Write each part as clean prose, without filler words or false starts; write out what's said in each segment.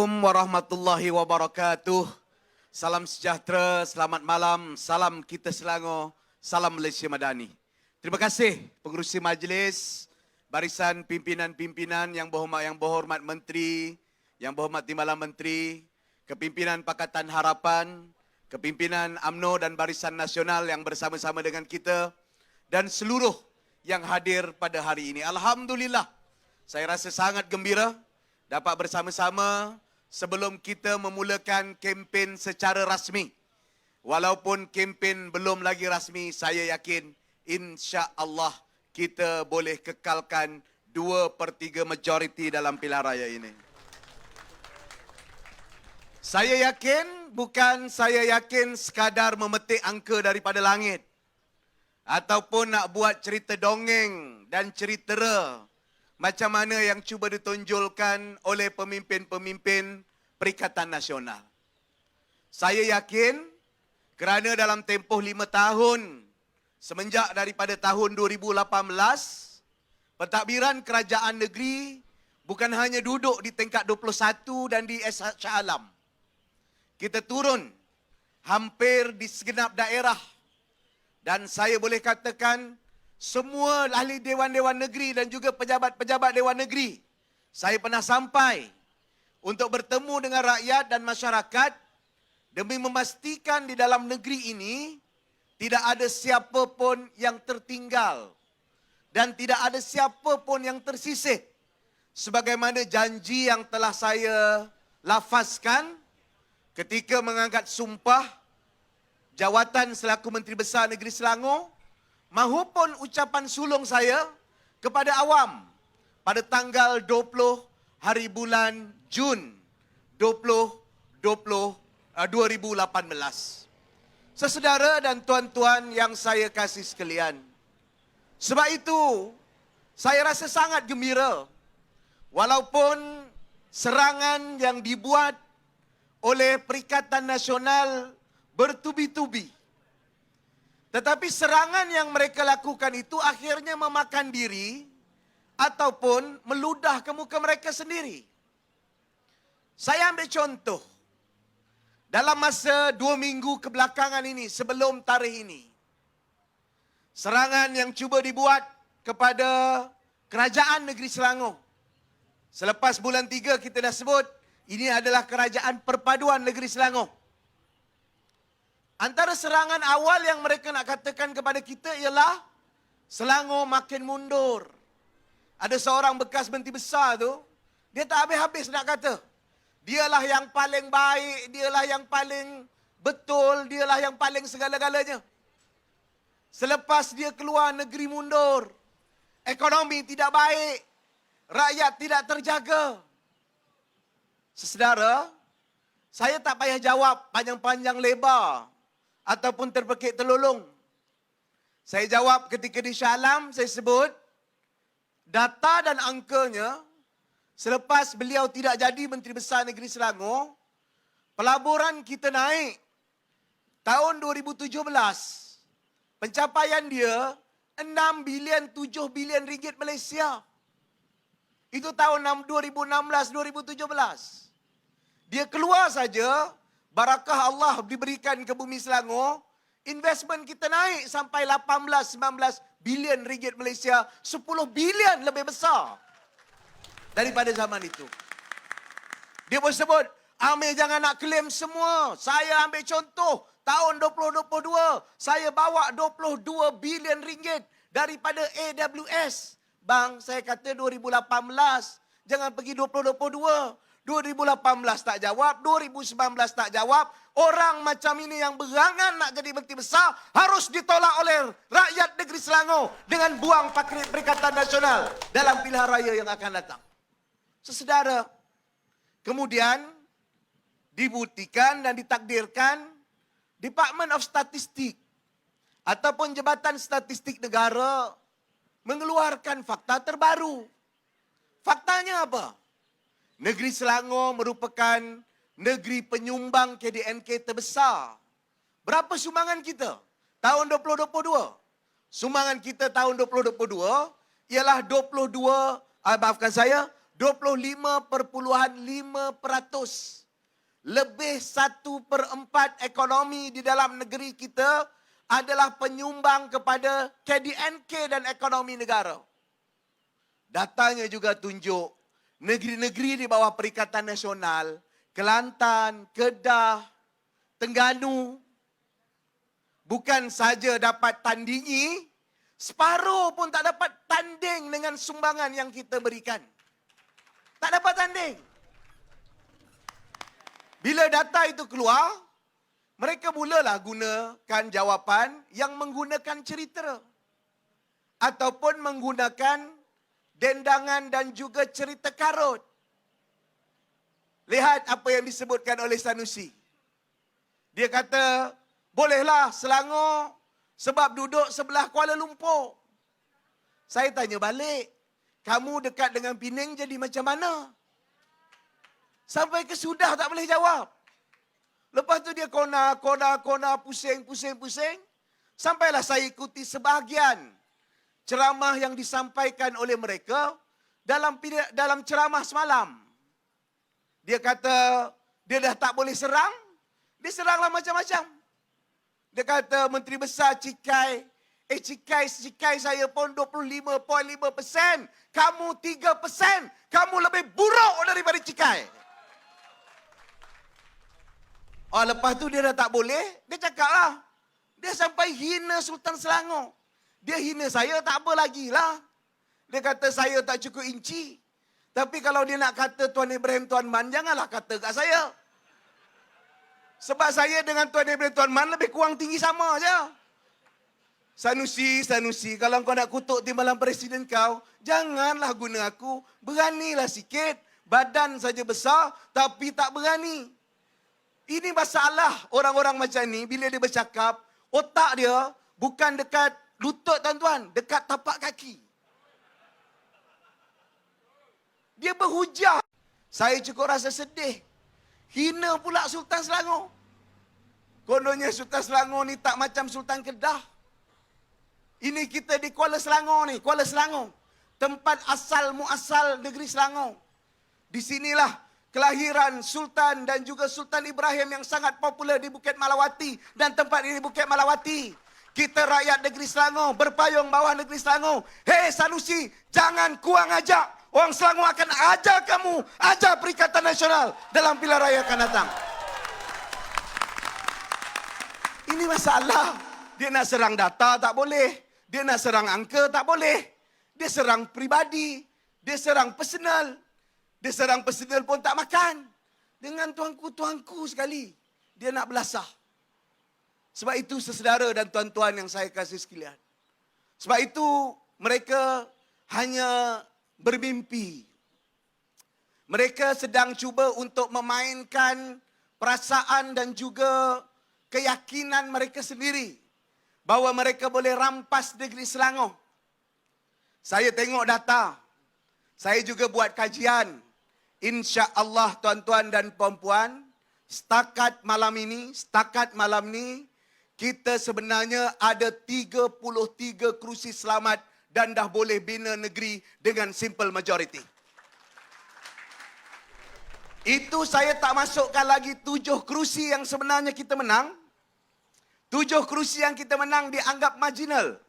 Assalamualaikum warahmatullahi wabarakatuh. Salam sejahtera, selamat malam, salam kita Selangor, salam Malaysia Madani. Terima kasih pengerusi majlis, barisan pimpinan-pimpinan yang berhormat Menteri, yang berhormat Timbalan Menteri, kepimpinan Pakatan Harapan, kepimpinan UMNO dan Barisan Nasional yang bersama-sama dengan kita, dan seluruh yang hadir pada hari ini. Alhamdulillah, saya rasa sangat gembira dapat bersama-sama sebelum kita memulakan kempen secara rasmi. Walaupun kempen belum lagi rasmi, saya yakin insya-Allah kita boleh kekalkan 2/3 majoriti dalam pilihan raya ini. Saya yakin, bukan saya yakin sekadar memetik angka daripada langit ataupun nak buat cerita dongeng dan cerita macam mana yang cuba ditonjolkan oleh pemimpin-pemimpin Perikatan Nasional. Saya yakin kerana dalam tempoh 5 tahun semenjak daripada tahun 2018, pentadbiran kerajaan negeri bukan hanya duduk di tingkat 21 dan di Shah Alam. Kita turun hampir di segenap daerah dan saya boleh katakan semua ahli Dewan-Dewan Negeri dan juga pejabat-pejabat Dewan Negeri, saya pernah sampai untuk bertemu dengan rakyat dan masyarakat demi memastikan di dalam negeri ini tidak ada siapa pun yang tertinggal dan tidak ada siapa pun yang tersisih. Sebagaimana janji yang telah saya lafazkan ketika mengangkat sumpah jawatan selaku Menteri Besar Negeri Selangor, mahupun ucapan sulung saya kepada awam pada tanggal 20 hari bulan Jun 2018. Saudara dan tuan-tuan yang saya kasih sekalian, sebab itu saya rasa sangat gembira walaupun serangan yang dibuat oleh Perikatan Nasional bertubi-tubi, tetapi serangan yang mereka lakukan itu akhirnya memakan diri ataupun meludah ke muka mereka sendiri. Saya ambil contoh. Dalam masa 2 minggu kebelakangan ini, sebelum tarikh ini, serangan yang cuba dibuat kepada kerajaan negeri Selangor. Selepas bulan 3 kita dah sebut, ini adalah kerajaan perpaduan negeri Selangor. Antara serangan awal yang mereka nak katakan kepada kita ialah Selangor makin mundur. Ada seorang bekas menteri besar tu, dia tak habis-habis nak kata. Dialah yang paling baik, dialah yang paling betul, dialah yang paling segala-galanya. Selepas dia keluar, negeri mundur. Ekonomi tidak baik. Rakyat tidak terjaga. Saudara, saya tak payah jawab panjang-panjang lebar ataupun terpekik terlolong. Saya jawab ketika di Shah Alam, saya sebut data dan angkanya selepas beliau tidak jadi Menteri Besar Negeri Selangor, pelaburan kita naik. Tahun 2017, pencapaian dia 6 bilion 7 bilion ringgit Malaysia. Itu tahun 2016-2017. Dia keluar saja, barakah Allah diberikan ke bumi Selangor, investment kita naik sampai 18-19 bilion ringgit Malaysia, 10 bilion lebih besar daripada zaman itu. Dia pun sebut, Amir jangan nak claim semua. Saya ambil contoh, tahun 2022, saya bawa 22 bilion ringgit daripada AWS. Bang, saya kata 2018, jangan pergi 2022. 2018 tak jawab, 2019 tak jawab. Orang macam ini yang berangan nak jadi menteri besar harus ditolak oleh rakyat negeri Selangor dengan buang Perikatan Nasional dalam pilihan raya yang akan datang. Saudara, kemudian dibuktikan dan ditakdirkan Department of Statistik ataupun Jabatan Statistik Negara mengeluarkan fakta terbaru. Faktanya apa? Negeri Selangor merupakan negeri penyumbang KDNK terbesar. Berapa sumbangan kita tahun 2022? Sumbangan kita tahun 2022 ialah 22 25.5%. Lebih 1/4 ekonomi di dalam negeri kita adalah penyumbang kepada KDNK dan ekonomi negara. Datanya juga tunjuk negeri-negeri di bawah Perikatan Nasional, Kelantan, Kedah, Terengganu, bukan saja dapat tandingi, separuh pun tak dapat tanding dengan sumbangan yang kita berikan. Tak dapat tanding. Bila data itu keluar, mereka mulalah gunakan jawapan yang menggunakan cerita. Ataupun menggunakan dendangan dan juga cerita karut. Lihat apa yang disebutkan oleh Sanusi. Dia kata, bolehlah Selangor sebab duduk sebelah Kuala Lumpur. Saya tanya balik, kamu dekat dengan Pening jadi macam mana? Sampai ke sudah tak boleh jawab. Lepas tu dia kona, pusing. Sampailah saya ikuti sebahagian ceramah yang disampaikan oleh mereka dalam ceramah semalam. Dia kata, dia dah tak boleh serang, dia seranglah macam-macam. Dia kata, Menteri Besar cikai saya pun 25.5%. Kamu 3%. Kamu lebih buruk daripada cikai. Oh, lepas tu dia dah tak boleh, dia cakap lah. Dia sampai hina Sultan Selangor. Dia hina saya, tak apa lagi lah. Dia kata saya tak cukup inci. Tapi kalau dia nak kata Tuan Ibrahim Tuan Man, janganlah kata kat saya. Sebab saya dengan Tuan Ibrahim Tuan Man lebih kurang tinggi sama je. Sanusi, kalau kau nak kutuk timbalan presiden kau, janganlah guna aku. Beranilah sikit. Badan saja besar, tapi tak berani. Ini masalah orang-orang macam ni, bila dia bercakap, otak dia bukan dekat lutut tuan-tuan, dekat tapak kaki. Dia berhujah. Saya cukup rasa sedih. Hina pula Sultan Selangor. Kononnya Sultan Selangor ni tak macam Sultan Kedah. Ini kita di Kuala Selangor ni, Kuala Selangor. Tempat asal muasal negeri Selangor. Di sinilah kelahiran Sultan dan juga Sultan Ibrahim yang sangat popular di Bukit Malawati. Dan tempat ini Bukit Malawati. Kita rakyat negeri Selangor, berpayung bawah negeri Selangor. Hei Sanusi, jangan kurang ajak. Orang Selangor akan ajar kamu, ajar Perikatan Nasional dalam pilihan raya akan datang. Ini masalah. Dia nak serang data, tak boleh. Dia nak serang angka, tak boleh. Dia serang pribadi. Dia serang personal. Dia serang personal pun tak makan. Dengan tuanku sekali. Dia nak belasah. Sebab itu sesedara dan tuan-tuan yang saya kasih sekalian. Sebab itu mereka hanya bermimpi. Mereka sedang cuba untuk memainkan perasaan dan juga keyakinan mereka sendiri. Bahawa mereka boleh rampas negeri Selangor. Saya tengok data. Saya juga buat kajian. InsyaAllah tuan-tuan dan puan-puan, setakat malam ni, kita sebenarnya ada 33 kerusi selamat dan dah boleh bina negeri dengan simple majority. Itu saya tak masukkan lagi 7 kerusi yang sebenarnya kita menang. 7 kerusi yang kita menang dianggap marginal.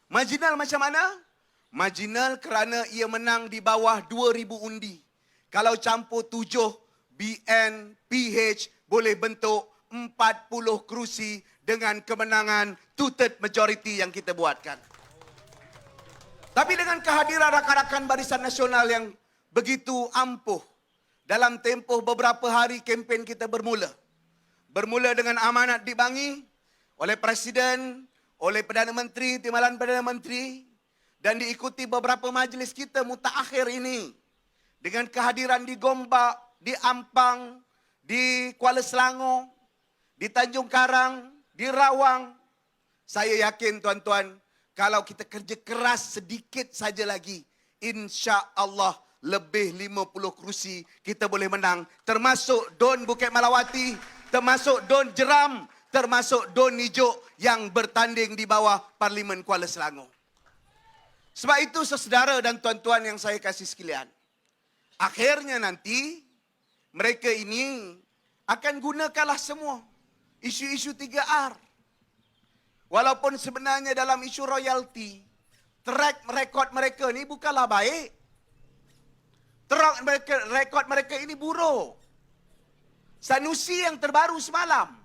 Marginal macam mana? Marginal kerana ia menang di bawah 2,000 undi. Kalau campur 7, BN, PH boleh bentuk 40 kerusi dengan kemenangan two-third majority yang kita buatkan. Tapi dengan kehadiran rakan-rakan Barisan Nasional yang begitu ampuh, dalam tempoh beberapa hari kempen kita bermula. Bermula dengan amanat dibangi oleh Presiden, oleh Perdana Menteri, Timbalan Perdana Menteri, dan diikuti beberapa majlis kita mutakhir ini. Dengan kehadiran di Gombak, di Ampang, di Kuala Selangor, di Tanjung Karang, di Rawang. Saya yakin tuan-tuan, kalau kita kerja keras sedikit saja lagi, insya-Allah lebih 50 kerusi kita boleh menang. Termasuk Don Bukit Malawati, termasuk Don Jeram, termasuk Don Nijuk yang bertanding di bawah Parlimen Kuala Selangor. Sebab itu saudara dan tuan-tuan yang saya kasih sekalian, Akhirnya nanti mereka ini akan gunakanlah semua isu-isu 3R. Walaupun sebenarnya dalam isu royalti, track record mereka ni bukanlah baik. Track record mereka ini buruk. Sanusi yang terbaru semalam,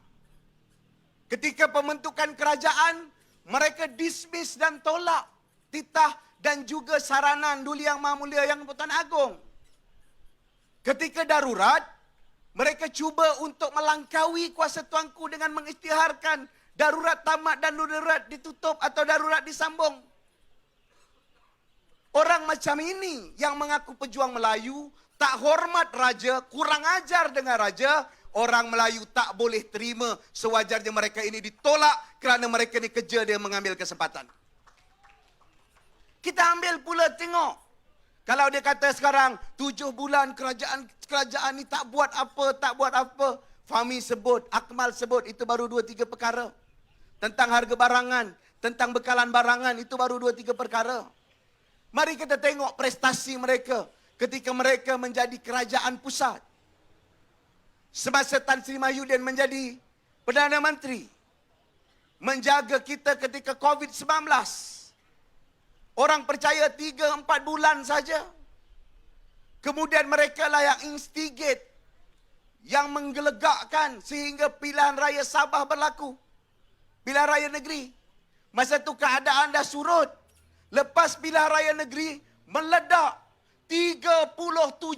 ketika pembentukan kerajaan, mereka dismiss dan tolak titah dan juga saranan Duli Yang Maha Mulia Yang Pertuan Agong. Ketika darurat, mereka cuba untuk melangkaui kuasa tuanku dengan mengisytiharkan darurat tamat dan darurat ditutup atau darurat disambung. Orang macam ini yang mengaku pejuang Melayu, tak hormat raja, kurang ajar dengan raja. Orang Melayu tak boleh terima sewajarnya mereka ini ditolak kerana mereka ini kerja dia mengambil kesempatan. Kita ambil pula tengok. Kalau dia kata sekarang 7 bulan kerajaan ni tak buat apa. Fahmi sebut, Akmal sebut, itu baru 2-3 perkara. Tentang harga barangan, tentang bekalan barangan, itu baru 2-3 perkara. Mari kita tengok prestasi mereka ketika mereka menjadi kerajaan pusat. Semasa Tan Sri Mahyudin menjadi Perdana Menteri, menjaga kita ketika COVID-19. Orang percaya 3-4 bulan saja. Kemudian mereka lah yang instigate, yang menggelegakkan sehingga pilihan raya Sabah berlaku. Pilihan raya negeri. Masa itu keadaan dah surut. Lepas pilihan raya negeri meledak. 37,000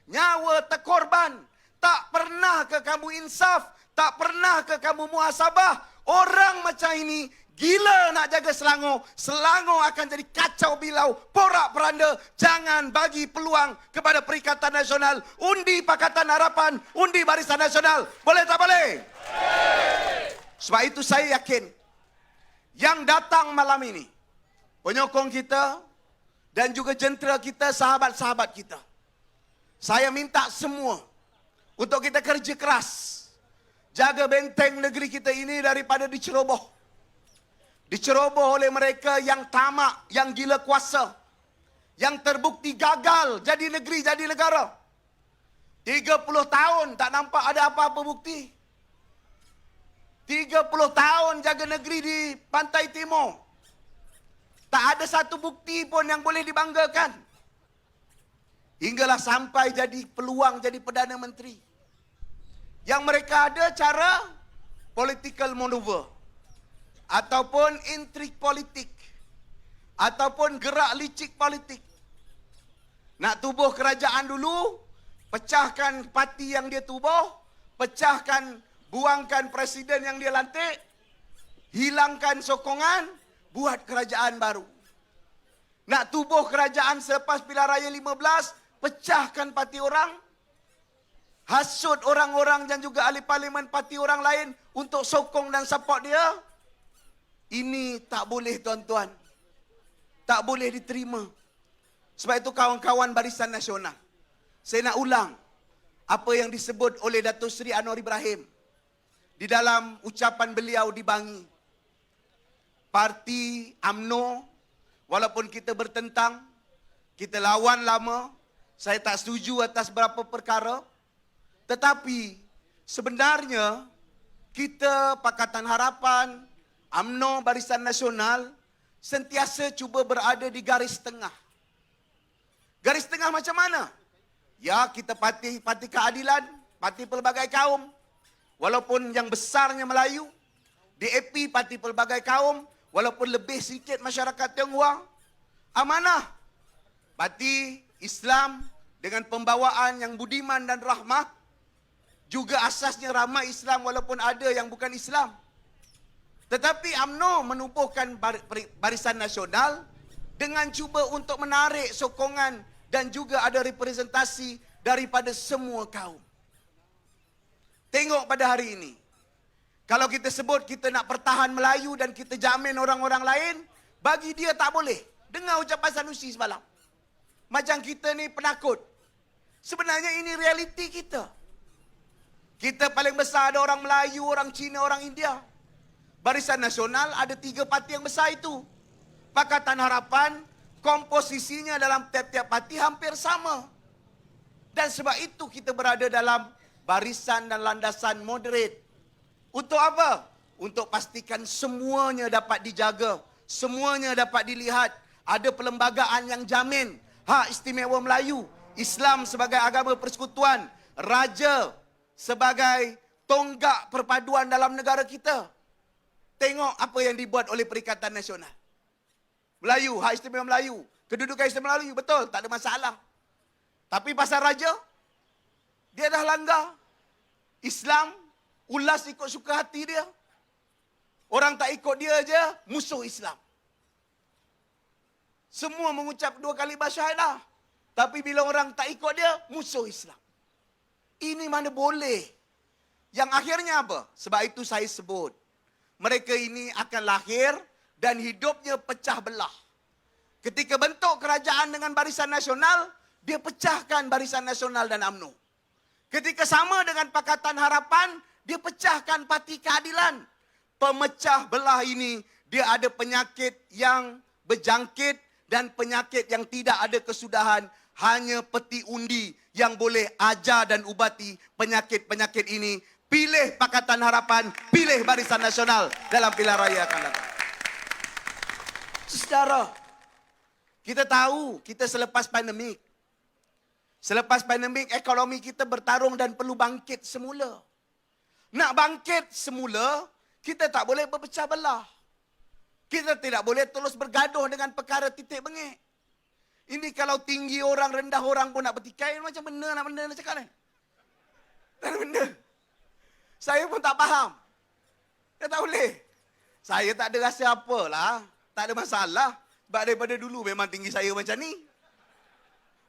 nyawa terkorban. Tak pernah ke kamu insaf? Tak pernah ke kamu muhasabah? Orang macam ini gila nak jaga Selangor. Selangor akan jadi kacau bilau, porak-peranda. Jangan bagi peluang kepada Perikatan Nasional. Undi Pakatan Harapan, undi Barisan Nasional. Boleh tak boleh? Sebab itu saya yakin yang datang malam ini, penyokong kita dan juga jentera kita, sahabat-sahabat kita, saya minta semua untuk kita kerja keras. Jaga benteng negeri kita ini daripada diceroboh. Diceroboh oleh mereka yang tamak, yang gila kuasa. Yang terbukti gagal jadi negeri, jadi negara. 30 tahun tak nampak ada apa-apa bukti. 30 tahun jaga negeri di Pantai Timur. Tak ada satu bukti pun yang boleh dibanggakan. Hinggalah sampai jadi peluang jadi Perdana Menteri. Yang mereka ada cara political maneuver. Ataupun intrik politik. Ataupun gerak licik politik. Nak tubuh kerajaan dulu, pecahkan parti yang dia tubuh, pecahkan, buangkan presiden yang dia lantik, hilangkan sokongan, buat kerajaan baru. Nak tubuh kerajaan selepas pilihan raya 15, pecahkan parti orang, hasut orang-orang dan juga ahli parlimen parti orang lain untuk sokong dan support dia. Ini tak boleh tuan-tuan. Tak boleh diterima. Sebab itu kawan-kawan Barisan Nasional, saya nak ulang apa yang disebut oleh Datuk Seri Anwar Ibrahim di dalam ucapan beliau di Bangi. Parti UMNO, walaupun kita bertentang, kita lawan lama, saya tak setuju atas beberapa perkara, tetapi sebenarnya kita Pakatan Harapan, UMNO, Barisan Nasional sentiasa cuba berada di garis tengah. Garis tengah macam mana? Ya, kita parti keadilan, parti pelbagai kaum. Walaupun yang besarnya Melayu, DAP parti pelbagai kaum, walaupun lebih sikit masyarakat Tionghoa. Amanah, parti Islam dengan pembawaan yang budiman dan rahmah. Juga asasnya ramai Islam walaupun ada yang bukan Islam. Tetapi UMNO menubuhkan Barisan Nasional dengan cuba untuk menarik sokongan dan juga ada representasi daripada semua kaum. Tengok pada hari ini. Kalau kita sebut kita nak pertahan Melayu dan kita jamin orang-orang lain, bagi dia tak boleh. Dengar ucapan Sanusi semalam. Macam kita ni penakut. Sebenarnya ini realiti kita. Kita paling besar ada orang Melayu, orang Cina, orang India. Barisan Nasional ada 3 parti yang besar itu. Pakatan Harapan, komposisinya dalam tiap-tiap parti hampir sama. Dan sebab itu kita berada dalam barisan dan landasan moderate. Untuk apa? Untuk pastikan semuanya dapat dijaga, semuanya dapat dilihat. Ada perlembagaan yang jamin hak istimewa Melayu, Islam sebagai agama persekutuan, raja sebagai tonggak perpaduan dalam negara kita. Tengok apa yang dibuat oleh Perikatan Nasional Melayu, hak istimewa Melayu, kedudukan istimewa Melayu, betul, tak ada masalah. Tapi pasal raja, dia dah langgar. Islam, ulas ikut suka hati dia. Orang tak ikut dia aja musuh Islam. Semua mengucap 2 kali bersyahadah. Tapi bila orang tak ikut dia, musuh Islam. Ini mana boleh. Yang akhirnya apa? Sebab itu saya sebut. Mereka ini akan lahir dan hidupnya pecah belah. Ketika bentuk kerajaan dengan Barisan Nasional, dia pecahkan Barisan Nasional dan UMNO. Ketika sama dengan Pakatan Harapan, dia pecahkan Parti Keadilan. Pemecah belah ini, dia ada penyakit yang berjangkit dan penyakit yang tidak ada kesudahan. Hanya peti undi yang boleh ajar dan ubati penyakit-penyakit ini. Pilih Pakatan Harapan, pilih Barisan Nasional dalam pilihan raya akan datang. Saudara, kita tahu kita selepas pandemik. Selepas pandemik, ekonomi kita bertarung dan perlu bangkit semula. Nak bangkit semula, kita tak boleh berpecah belah. Kita tidak boleh terus bergaduh dengan perkara titik bengek. Ini kalau tinggi orang, rendah orang pun nak bertikai, macam benda nak cakap ni. Tak ada benda. Saya pun tak faham. Dia tak boleh. Saya tak ada rasa apalah. Tak ada masalah. Sebab daripada dulu memang tinggi saya macam ni.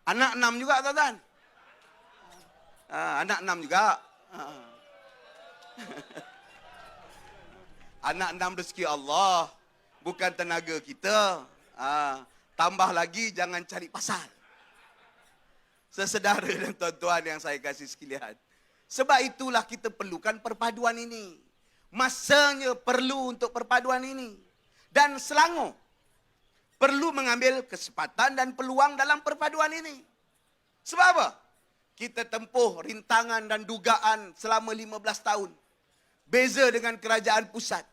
Anak 6 juga, tuan-tuan. Anak 6 juga. Anak 6 rezeki Allah. Bukan tenaga kita. Tambah lagi, jangan cari pasal. Sesedara dan tuan-tuan yang saya kasih sekalian. Sebab itulah kita perlukan perpaduan ini. Masanya perlu untuk perpaduan ini. Dan Selangor perlu mengambil kesempatan dan peluang dalam perpaduan ini. Sebab apa? Kita tempuh rintangan dan dugaan selama 15 tahun. Beza dengan kerajaan pusat.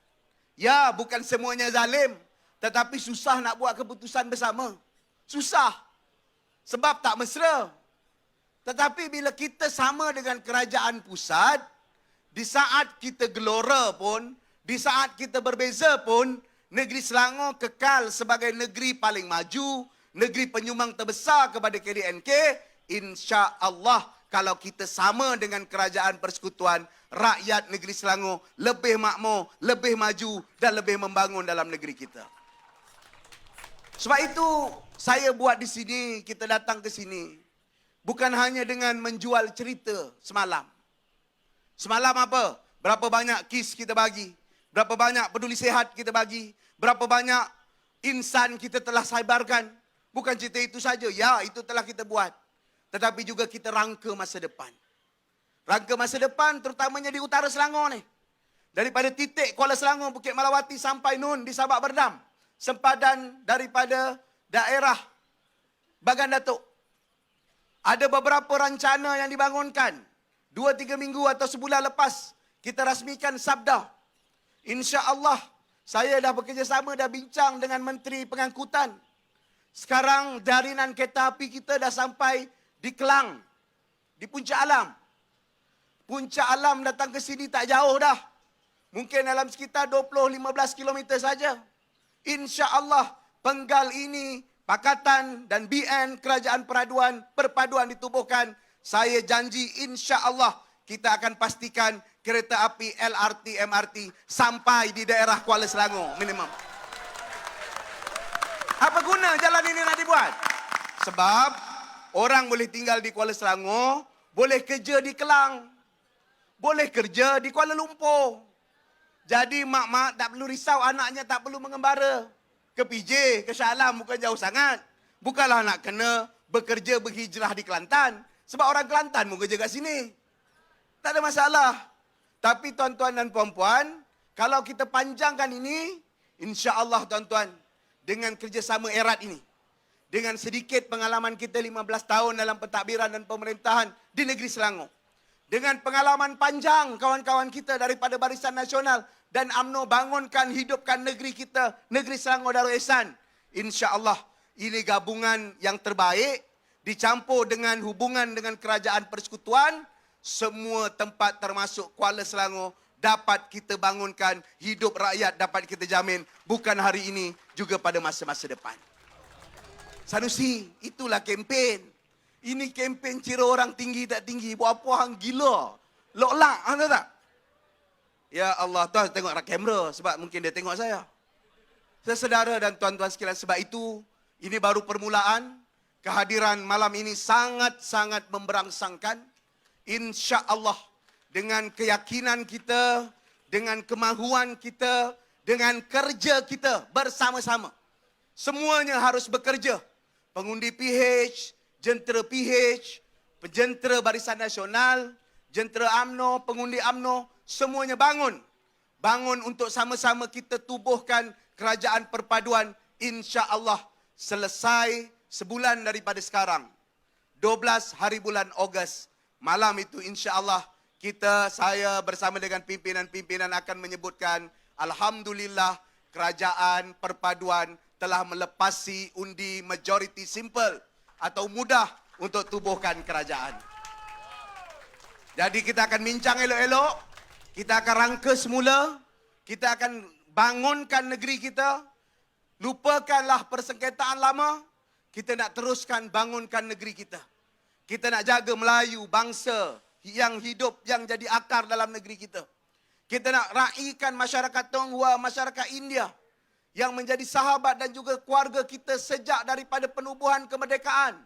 Ya, bukan semuanya zalim. Tetapi susah nak buat keputusan bersama. Susah. Sebab tak mesra. Tetapi bila kita sama dengan kerajaan pusat, di saat kita gelora pun, di saat kita berbeza pun, negeri Selangor kekal sebagai negeri paling maju, negeri penyumbang terbesar kepada KDNK. Insya-Allah kalau kita sama dengan kerajaan persekutuan, rakyat negeri Selangor lebih makmur, lebih maju dan lebih membangun dalam negeri kita. Sebab itu saya buat di sini, kita datang ke sini bukan hanya dengan menjual cerita semalam. Semalam apa? Berapa banyak KIS kita bagi? Berapa banyak peduli sihat kita bagi? Berapa banyak insan kita telah sebarkan? Bukan cerita itu saja. Ya, itu telah kita buat. Tetapi juga kita rangka masa depan. Rangka masa depan terutamanya di utara Selangor ni. Daripada titik Kuala Selangor, Bukit Malawati sampai Nun di Sabak Berdam. Sempadan daripada daerah Bagan Datuk. Ada beberapa rencana yang dibangunkan. 2-3 minggu atau sebulan lepas kita rasmikan sabda. Insya-Allah saya dah bekerjasama, dah bincang dengan Menteri Pengangkutan. Sekarang jarinan kereta api kita dah sampai di Kelang, di Puncak Alam. Puncak Alam datang ke sini tak jauh dah. Mungkin dalam sekitar 20-15 km saja. Insya-Allah penggal ini, Pakatan dan BN, Kerajaan Perpaduan ditubuhkan. Saya janji insya-Allah kita akan pastikan kereta api LRT, MRT sampai di daerah Kuala Selangor minimum. Apa guna jalan ini nak dibuat? Sebab orang boleh tinggal di Kuala Selangor, boleh kerja di Kelang, boleh kerja di Kuala Lumpur. Jadi mak-mak tak perlu risau anaknya tak perlu mengembara ke PJ, ke Shah Alam, bukan jauh sangat. Bukanlah nak kena bekerja berhijrah di Kelantan. Sebab orang Kelantan mau kerja kat sini. Tak ada masalah. Tapi tuan-tuan dan puan-puan, kalau kita panjangkan ini, insya-Allah tuan-tuan, dengan kerjasama erat ini, dengan sedikit pengalaman kita 15 tahun dalam pentadbiran dan pemerintahan di negeri Selangor. Dengan pengalaman panjang kawan-kawan kita daripada Barisan Nasional dan UMNO bangunkan, hidupkan negeri kita, negeri Selangor Darul Ihsan. InsyaAllah ini gabungan yang terbaik dicampur dengan hubungan dengan kerajaan persekutuan. Semua tempat termasuk Kuala Selangor dapat kita bangunkan, hidup rakyat dapat kita jamin. Bukan hari ini, juga pada masa-masa depan. Sanusi, itulah kempen. Ini kempen cira orang tinggi tak tinggi. Buat apa hang gila? Lok-lak, tahu tak? Ya Allah, tuan tengok kamera sebab mungkin dia tengok saya. Saudara dan tuan-tuan sekalian, sebab itu ini baru permulaan. Kehadiran malam ini sangat-sangat memberangsangkan. Insya-Allah dengan keyakinan kita, dengan kemahuan kita, dengan kerja kita bersama-sama. Semuanya harus bekerja. Pengundi PH, jentera PH, penjentera Barisan Nasional, jentera UMNO, pengundi UMNO, semuanya bangun. Bangun untuk sama-sama kita tubuhkan kerajaan perpaduan, insya-Allah selesai sebulan daripada sekarang. 12 hari bulan Ogos. Malam itu insya-Allah saya bersama dengan pimpinan-pimpinan akan menyebutkan alhamdulillah kerajaan perpaduan telah melepasi undi majority simple atau mudah untuk tubuhkan kerajaan. Jadi kita akan bincang elok-elok, kita akan rangka semula, kita akan bangunkan negeri kita, lupakanlah persengketaan lama, kita nak teruskan bangunkan negeri kita. Kita nak jaga Melayu, bangsa yang hidup, yang jadi akar dalam negeri kita. Kita nak raikan masyarakat Tionghoa, masyarakat India, yang menjadi sahabat dan juga keluarga kita sejak daripada penubuhan kemerdekaan.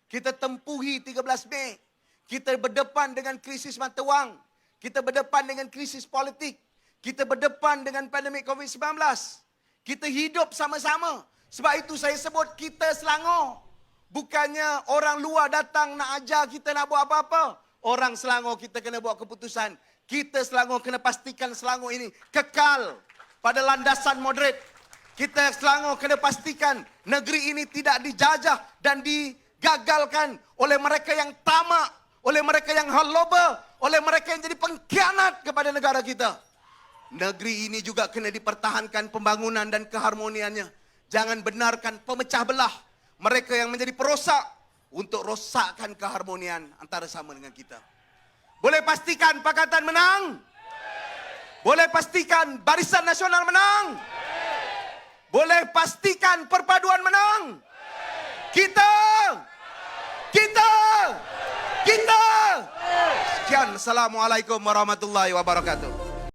Kita tempuhi 13 Mei. Kita berdepan dengan krisis mata wang. Kita berdepan dengan krisis politik. Kita berdepan dengan pandemik COVID-19. Kita hidup sama-sama. Sebab itu saya sebut kita Selangor. Bukannya orang luar datang nak ajar kita nak buat apa-apa. Orang Selangor kita kena buat keputusan. Kita Selangor kena pastikan Selangor ini kekal pada landasan moderat. Kita Selangor kena pastikan negeri ini tidak dijajah dan digagalkan oleh mereka yang tamak, oleh mereka yang haloba, oleh mereka yang jadi pengkhianat kepada negara kita. Negeri ini juga kena dipertahankan pembangunan dan keharmoniannya. Jangan benarkan pemecah belah mereka yang menjadi perosak untuk rosakkan keharmonian antara sama dengan kita. Boleh pastikan Pakatan menang? Boleh pastikan Barisan Nasional menang? Boleh pastikan perpaduan menang? Kita! Sekian. Assalamualaikum warahmatullahi wabarakatuh.